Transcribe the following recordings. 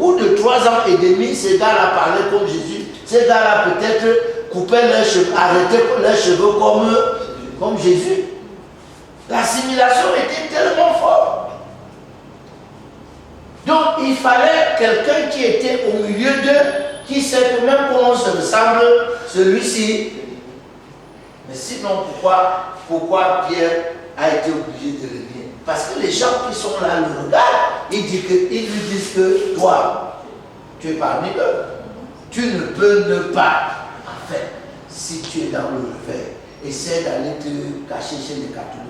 bout de 3 ans et demi, ces gars-là parlaient comme Jésus. Ces gars-là peut-être coupaient leurs cheveux, arrêtaient leurs cheveux comme Jésus. L'assimilation était tellement forte. Donc il fallait quelqu'un qui était au milieu d'eux, qui sait que même quand on se ressemble, celui-ci. Mais sinon, pourquoi Pierre a été obligé de revenir? Parce que les gens qui sont là le regardent, ils lui disent que toi, tu es parmi eux. Tu ne peux ne pas. En fait, si tu es dans le réveil, essaie d'aller te cacher chez les catholiques.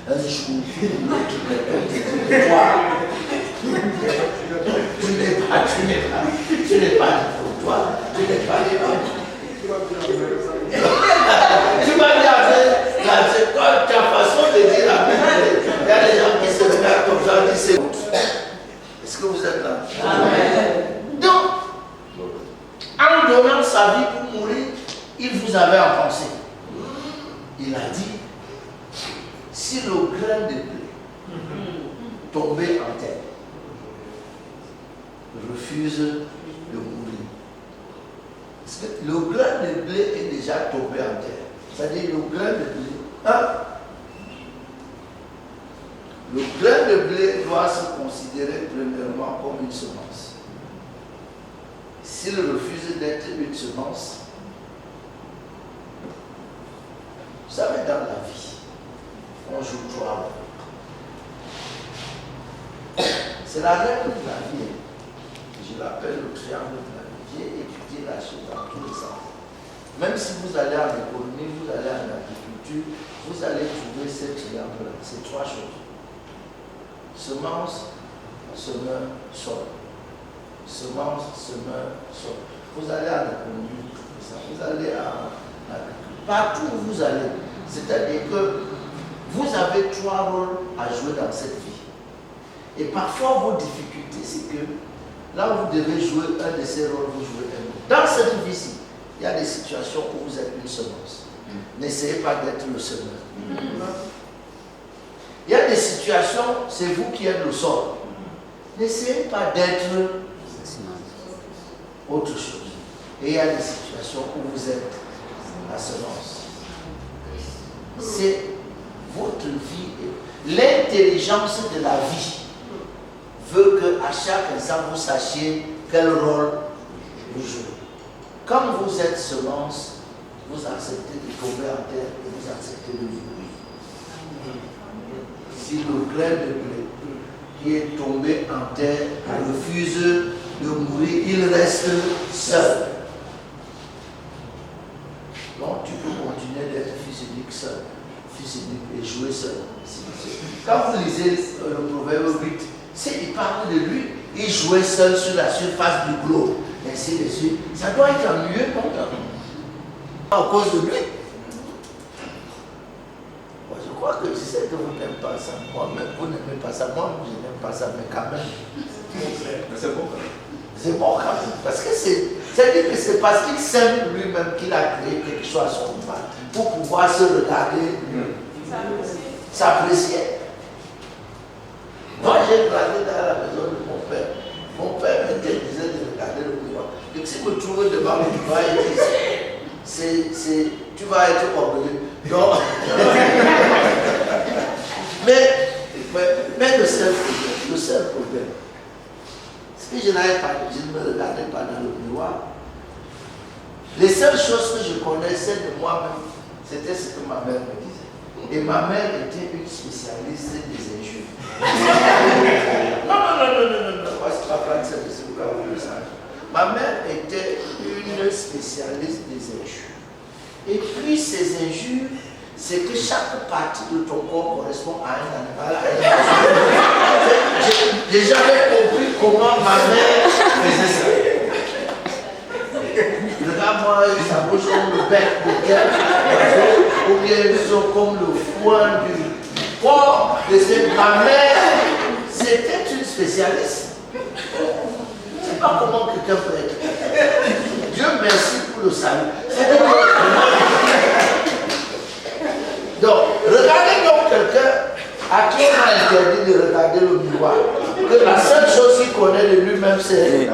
Un jour, toi, tu n'es pas toi, tu n'es pas tu m'as dit ta façon de dire la Bible. Il y a des gens qui se regardent comme ça, disent c'est autre. Est-ce que vous êtes là? Amen. Donc, en donnant sa vie pour mourir, il vous avait en pensée. Il a dit, si le grain de blé tombait en terre, refuse de mourir. Parce que le grain de blé est déjà tombé en terre. C'est-à-dire le grain de blé. Hein? Le grain de blé doit se considérer premièrement comme une semence. S'il refuse d'être une semence, vous savez, dans la vie, on joue 3 rôles. C'est la règle de la vie. Je l'appelle le triangle de la vie. J'ai étudié la chose dans tous les sens. Même si vous allez en économie, vous allez en agriculture, vous allez trouver ce triangle-là. C'est 3 choses. Semence, semeur, sol. Semence, semeur, sol. Vous allez en économie, vous allez en agriculture. Partout où vous allez. C'est-à-dire que vous avez 3 rôles à jouer dans cette vie. Et parfois, vos difficultés, c'est que là où vous devez jouer un de ces rôles, vous jouez un autre. Dans cette vie-ci, il y a des situations où vous êtes une semence. N'essayez pas d'être le semeur. Il y a des situations, c'est vous qui êtes le sol. N'essayez pas d'être autre chose. Et il y a des situations où vous êtes la semence. C'est votre vie. L'intelligence de la vie veut qu'à chaque instant vous sachiez quel rôle vous jouez. Quand vous êtes semence, vous acceptez de tomber en terre et vous acceptez de mourir. Si le grain de blé qui est tombé en terre refuse de mourir, il reste seul. Donc tu peux continuer d'être fils unique seul, fils unique et jouer seul. Quand vous lisez le proverbe 8, il parle de lui, il jouait seul sur la surface du globe, ainsi de suite. Ça doit être ennuyeux, non? À cause de lui. Je crois que je sais que vous n'aimez pas ça. Moi-même, vous n'aimez pas ça. Moi, je n'aime pas ça, mais quand même. C'est bon quand même. C'est bon quand même. Parce que c'est-à-dire que c'est parce qu'il s'aime lui-même qu'il a créé quelque chose à son mal pour pouvoir se regarder, s'apprécier. Moi, j'ai grandi dans la maison de mon père. Mon père m'interdisait de regarder le miroir. Et si je me trouve devant le miroir, il dit, tu vas être orgueilleux. Donc, mais le seul problème, c'est que je ne me regardais pas dans le miroir. Les seules choses que je connaissais de moi-même, c'était ce que ma mère me disait. Et ma mère était une spécialiste des injures. Non, c'est pas français, c'est pourquoi vous le savez. Ma mère était une spécialiste des injures. Et puis ces injures, c'est que chaque partie de ton corps correspond à un animal. J'ai jamais compris comment ma mère faisait ça. Regarde-moi, ça bouge comme le bec de quelqu'un, ou bien ils sont comme le foin du corps de cette ma mère. C'était une spécialiste. Je ne sais pas comment quelqu'un peut être. Dieu merci pour le salut. Donc, regardez donc quelqu'un à qui on a interdit de regarder le miroir. Que la seule chose qu'il connaît de lui-même, c'est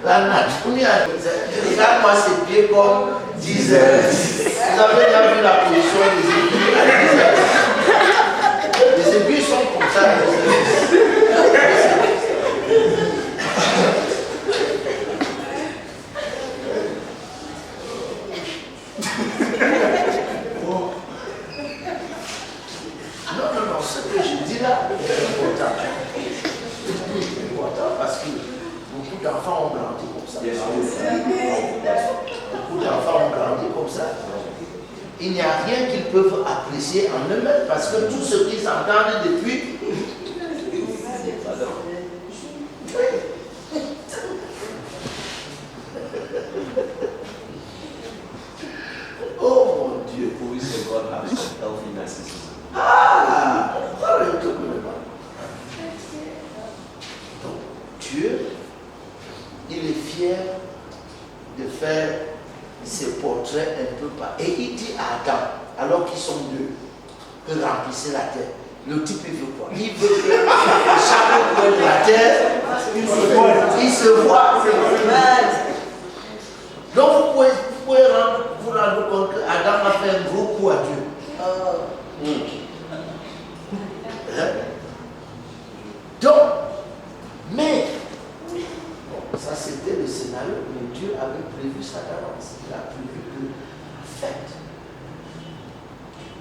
la nature. Regarde-moi ces pieds comme 10 heures. Vous avez déjà vu la position des aiguilles à 10 heures. Les aiguilles sont comme ça. Non, ce que je dis là est important. C'est important parce que beaucoup d'enfants ont grandi comme ça. Beaucoup d'enfants ont grandi comme ça. Il n'y a rien qu'ils peuvent apprécier en eux-mêmes parce que tout ce qu'ils entendent depuis. Oh mon Dieu. Ah, donc Dieu, il est fier de faire ses portraits un peu par. Et il dit à Adam, alors qu'ils sont deux, que remplissez la terre. Le type il veut quoi? Il veut que chaque coin de la terre, il se voit. Donc vous pouvez vous rendre compte qu'Adam a fait un gros coup à Dieu. Donc, mais, ça c'était le scénario, mais Dieu avait prévu ça d'avance. Il a prévu que, en fait,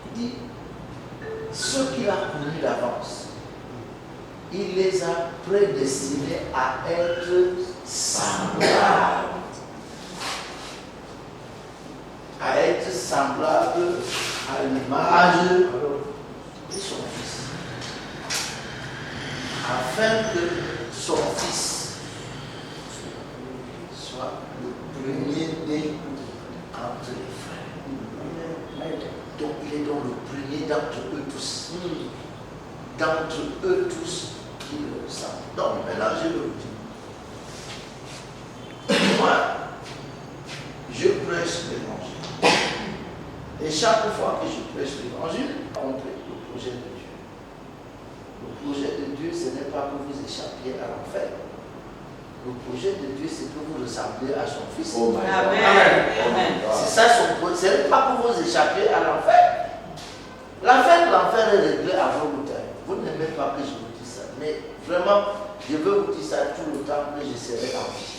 il dit, ceux qu'il a connus d'avance, il les a prédestinés à être semblables. À être semblables à l'image de son fils. Afin que son fils soit le premier-né entre les frères. Donc il est donc le premier d'entre eux tous. D'entre eux tous qui le savent. Donc maintenant je le dis. Moi, je prêche l'évangile. Et chaque fois que je prêche l'évangile, on prête le projet de Dieu. Le projet de Dieu, ce n'est pas que vous échappiez à l'enfer. Le projet de Dieu, c'est que vous ressemblez à son Fils. Oh Amen. Amen. C'est ça son projet. Ce n'est pas que vous échappiez à l'enfer. L'enfer de l'enfer est réglé à vos bouteilles. Vous n'aimez pas que je vous dise ça. Mais vraiment, je veux vous dire ça tout le temps que je serai en vie.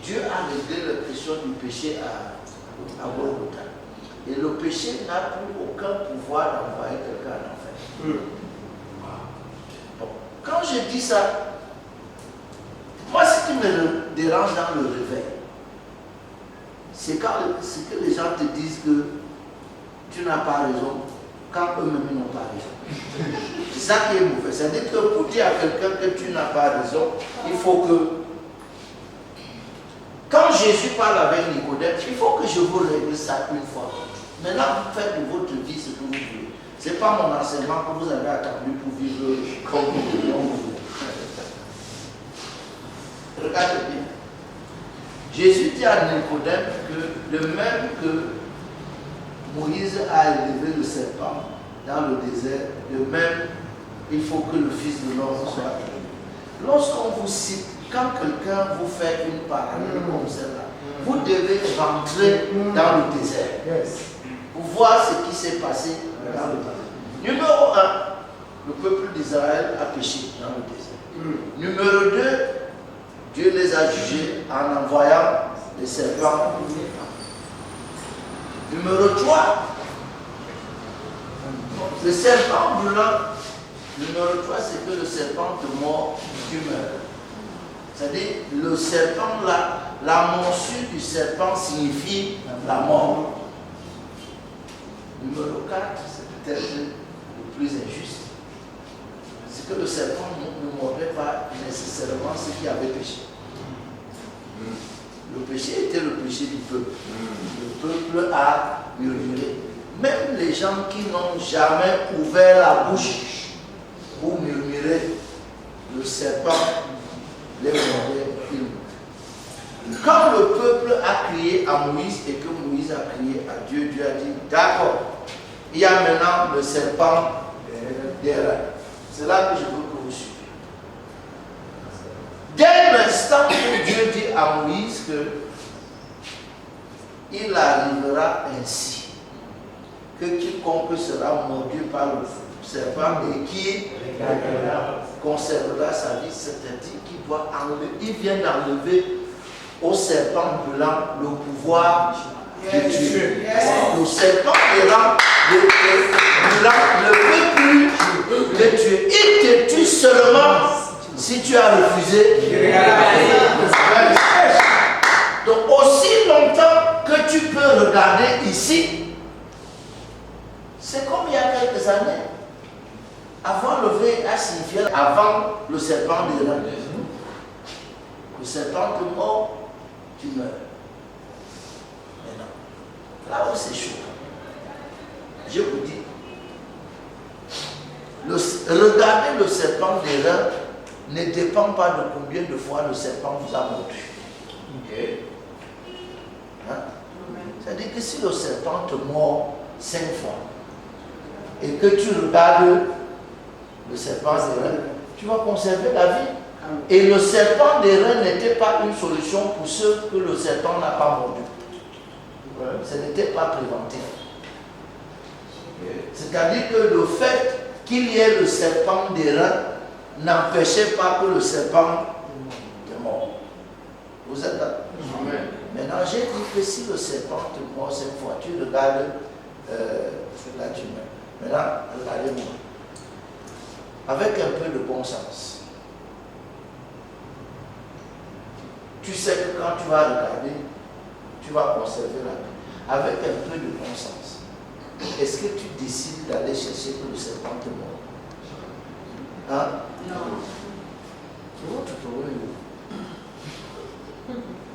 Dieu a réglé la question du péché à vos bouteilles. Et le péché n'a plus aucun pouvoir d'envoyer quelqu'un en enfer. Bon, quand je dis ça, moi ce qui me dérange dans le réveil, c'est que les gens te disent que tu n'as pas raison quand eux-mêmes n'ont pas raison. C'est ça qui est mauvais. C'est-à-dire que pour dire à quelqu'un que tu n'as pas raison, il faut que... Quand Jésus parle avec Nicodème, il faut que je vous règle ça une fois. Maintenant, vous faites de votre vie ce que vous voulez. Ce n'est pas mon enseignement que vous avez attendu pour vivre comme vous voulez. Regardez bien. Jésus dit à Nicodème que de même que Moïse a élevé le serpent dans le désert, de même, il faut que le Fils de l'homme soit élevé. Lorsqu'on vous cite, quand quelqu'un vous fait une parole comme celle-là, vous devez rentrer dans le désert. Pour voir ce qui s'est passé dans le désert. Numéro 1, le peuple d'Israël a péché dans le désert. Numéro 2, Dieu les a jugés en envoyant les serpents. Numéro 3, le serpent brûlant. Numéro 3, c'est que le serpent te mord, tu meurs. C'est-à-dire, le serpent, la morsure du serpent signifie la mort. Numéro 4, c'est peut-être le plus injuste. C'est que le serpent ne mordait pas nécessairement ceux qui avaient péché. Le péché était le péché du peuple. Le peuple a murmuré. Même les gens qui n'ont jamais ouvert la bouche pour murmurer, le serpent les mordait. Quand le peuple a crié à Moïse et que Moïse a crié à Dieu, Dieu a dit, d'accord, il y a maintenant le serpent derrière. C'est là que je veux que vous suiviez. Dès l'instant où Dieu dit à Moïse que il arrivera ainsi, que quiconque sera mordu par le serpent et qui conservera sa vie, c'est-à-dire qu'il doit enlever, il vient d'enlever au serpent blanc le pouvoir de Dieu. Le serpent blanc ne peut plus te tuer. Il te tue seulement si tu as refusé. Donc aussi longtemps que tu peux regarder ici, c'est comme il y a quelques années. Avant le VIH signifiait avant le serpent des reins. Le serpent te mord, tu meurs. Mais non. Là où c'est chaud, je vous dis, regardez le serpent des reins ne dépend pas de combien de fois le serpent vous a mordu. Okay. Hein? C'est-à-dire que si le serpent te mord 5 fois et que tu regardes le serpent des reins, tu vas conserver la vie. Et le serpent des reins n'était pas une solution pour ceux que le serpent n'a pas mordu. Ce n'était pas préventif. C'est-à-dire que le fait qu'il y ait le serpent des reins n'empêchait pas que le serpent te mord. Vous êtes là? Maintenant, j'ai dit que si le serpent te mord 5 fois, tu regardes là tu meurs. Maintenant, regardez-moi. Avec un peu de bon sens, tu sais que quand tu vas regarder, tu vas conserver la vie. Avec un peu de bon sens, est-ce que tu décides d'aller chercher que le serpent te mord? Hein? Non. C'est votre problème.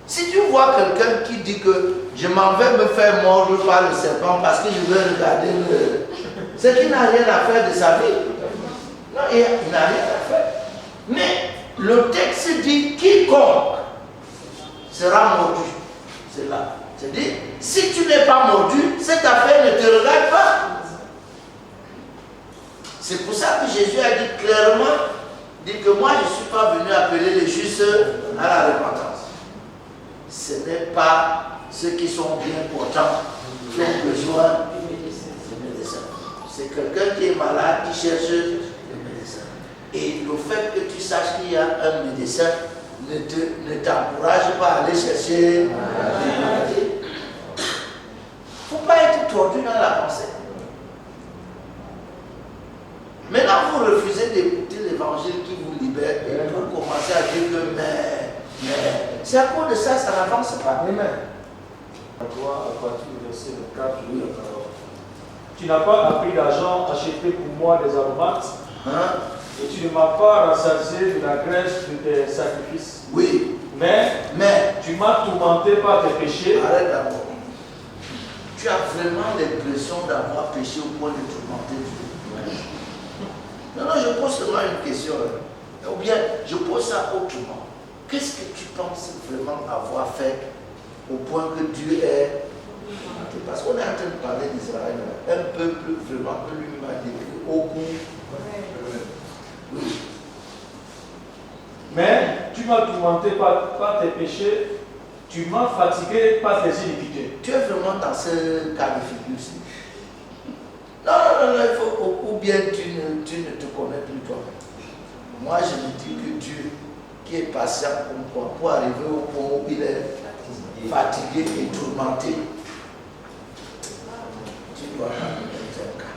Si tu vois quelqu'un qui dit que je m'en vais me faire mordre par le serpent parce que je veux regarder c'est qu'il n'a rien à faire de sa vie. Non, il n'a rien à faire. Mais le texte dit quiconque sera mordu. C'est là. C'est-à-dire, si tu n'es pas mordu, cette affaire ne te regarde pas. C'est pour ça que Jésus a dit clairement, dit que moi je ne suis pas venu appeler les justes à la repentance. Ce n'est pas ceux qui sont bien portants qui ont besoin de médecin. C'est quelqu'un qui est malade qui cherche le médecin. Et le fait que tu saches qu'il y a un médecin ne t'encourage pas à aller chercher la maladie. Il ne faut pas être tordu dans la pensée. Maintenant, vous refusez d'écouter l'évangile qui vous libère et vous commencez à dire que mais c'est à cause de ça, ça n'avance pas. Amen. Toi, à partir du verset 4, oui. Tu n'as pas appris d'argent acheté pour moi des aromates, Hein? et tu ne m'as pas rassasié de la graisse de tes sacrifices. Oui. Mais tu m'as tourmenté par tes péchés. Arrête d'abord. Tu as vraiment l'impression d'avoir péché au point de tourmenter Dieu. Non, je pose seulement une question. Ou bien, je pose ça autrement. Qu'est-ce que tu penses vraiment avoir fait au point que Dieu est... Parce qu'on est en train de parler d'Israël, un peuple vraiment que lui m'a décrit au bout. Oui. Mais tu m'as tourmenté par tes péchés, tu m'as fatigué par tes iniquités. Tu es vraiment dans ce cas de figure-ci. Non, il faut, ou bien tu ne te connais plus toi-même. Moi, je me dis que Dieu, qui est patient comme toi, pour arriver au point où il est fatigué et tourmenté, tu dois être un cas.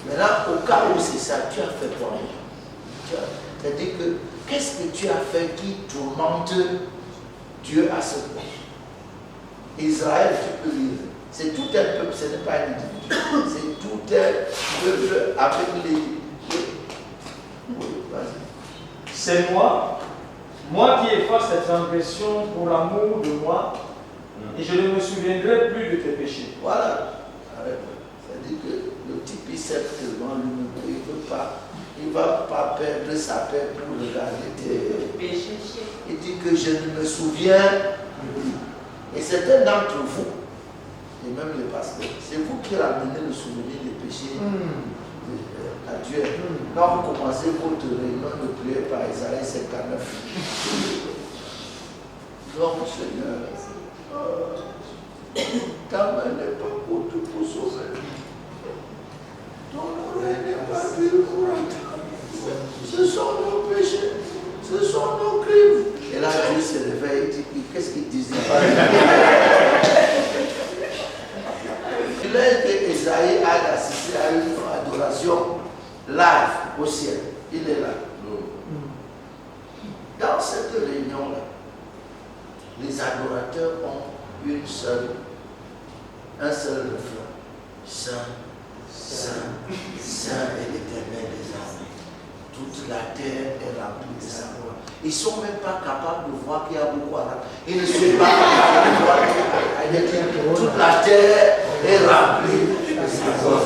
Maintenant, au cas où c'est ça, tu as fait toi-même. C'est-à-dire que, qu'est-ce que tu as fait qui tourmente Dieu à ce point? Israël, tu peux lire. C'est tout un peuple, ce n'est pas un individu. C'est tout un peuple avec les... Oui, vas-y. C'est moi qui efface cette transgression pour l'amour de moi, et je ne me souviendrai plus de tes péchés. Voilà. C'est-à-dire que le type, il sait tellement lui, il ne va pas perdre sa paix pour regarder tes péchés. Il dit que je ne me souviens plus. Et certains d'entre vous, et même les pasteurs, c'est vous qui ramenez le souvenir des péchés à Dieu. Quand vous commencez votre réunion de prière par Isaïe 59, donc Seigneur, ta main n'est pas courte pour sauver. Ton oreille n'est pas dure pour entendre. Ce sont nos péchés, ce sont nos crimes. Et là, Dieu se réveille et dit, qu'est-ce qu'il disait? Il est que Esaïe a assisté à une adoration live au ciel. Il est là. Dans cette réunion-là, les adorateurs ont un seul refrain. Saint, Saint, Saint est l'Éternel des armées. Toute la terre est remplie de sa gloire. Ils ne sont même pas capables de voir qu'il y a beaucoup à remplir. Ils ne sont pas capables de voir qu'il y a toute la terre est remplie de sa gloire.